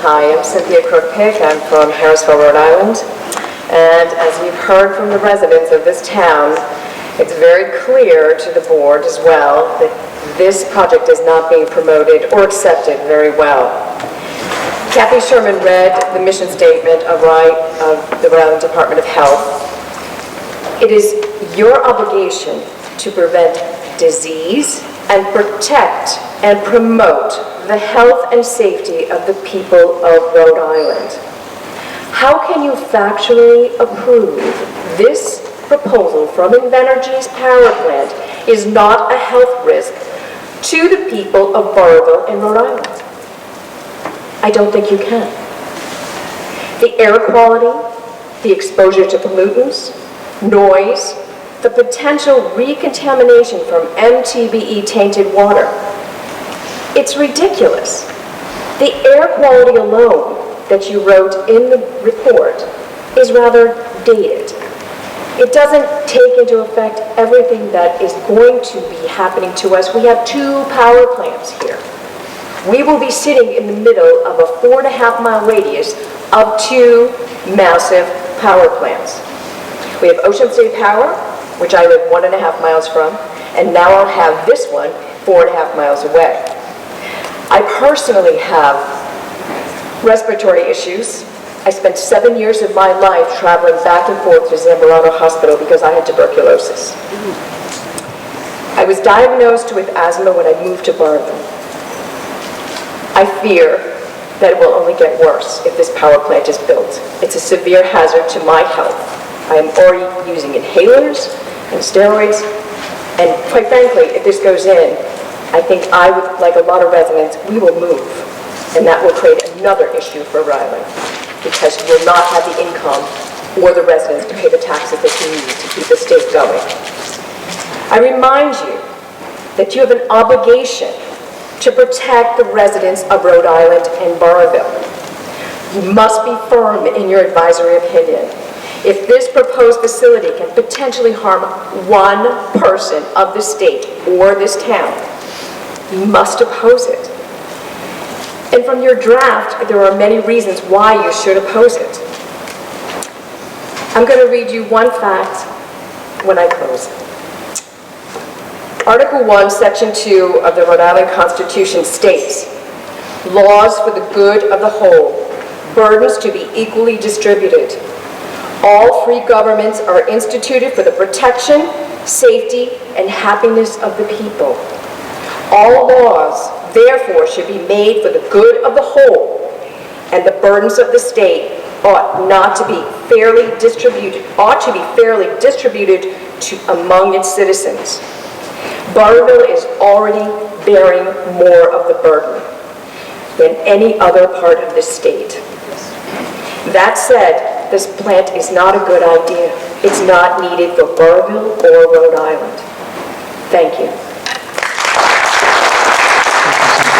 Hi, I'm Sofia Caucasian. I'm from Harrisville, Rhode Island. And as you've heard from the residents of this town, it's very clear to the board as well that this project is not being promoted or accepted very well. Kathy Sherman read the mission statement of the Rhode Island Department of Health. It is your obligation to prevent disease and protect and promote the health and safety of the people of Rhode Island. How can you factually approve this proposal from Invenergy's power plant is not a health risk to the people of Burrillville in Rhode Island? I don't think you can. The air quality, the exposure to pollutants, noise, the potential recontamination from MTBE tainted water. It's ridiculous. The air quality alone that you wrote in the report is rather dated. It doesn't take into effect everything that is going to be happening to us. We have 2 power plants here. We will be sitting in the middle of a 4.5-mile radius of 2 massive power plants. We have Ocean State Power, which I live 1.5 miles from, and now I'll have this one 4.5 miles away. I personally have respiratory issues. I spent 7 years of my life traveling back and forth to Zamorano Hospital because I had tuberculosis. I was diagnosed with asthma when I moved to Burrillville. I fear that it will only get worse if this power plant is built. It's a severe hazard to my health. I am already using inhalers and steroids, and quite frankly, if this goes in, I think I would, like a lot of residents, we will move, and that will create another issue for Rhode Island, because you will not have the income or the residents to pay the taxes that you need to keep the state going. I remind you that you have an obligation to protect the residents of Rhode Island and Burrillville. You must be firm in your advisory opinion. If this proposed facility can potentially harm one person of the state or this town, you must oppose it. And from your draft, there are many reasons why you should oppose it. I'm going to read you one fact when I close. Article 1, Section 2 of the Rhode Island Constitution states, laws for the good of the whole, burdens to be equally distributed. All free governments are instituted for the protection, safety, and happiness of the people. All laws, therefore, should be made for the good of the whole, and the burdens of the state ought to be fairly distributed among its citizens. Burrillville is already bearing more of the burden than any other part of the state. That said, this plant is not a good idea. It's not needed for Burrillville or Rhode Island. Thank you.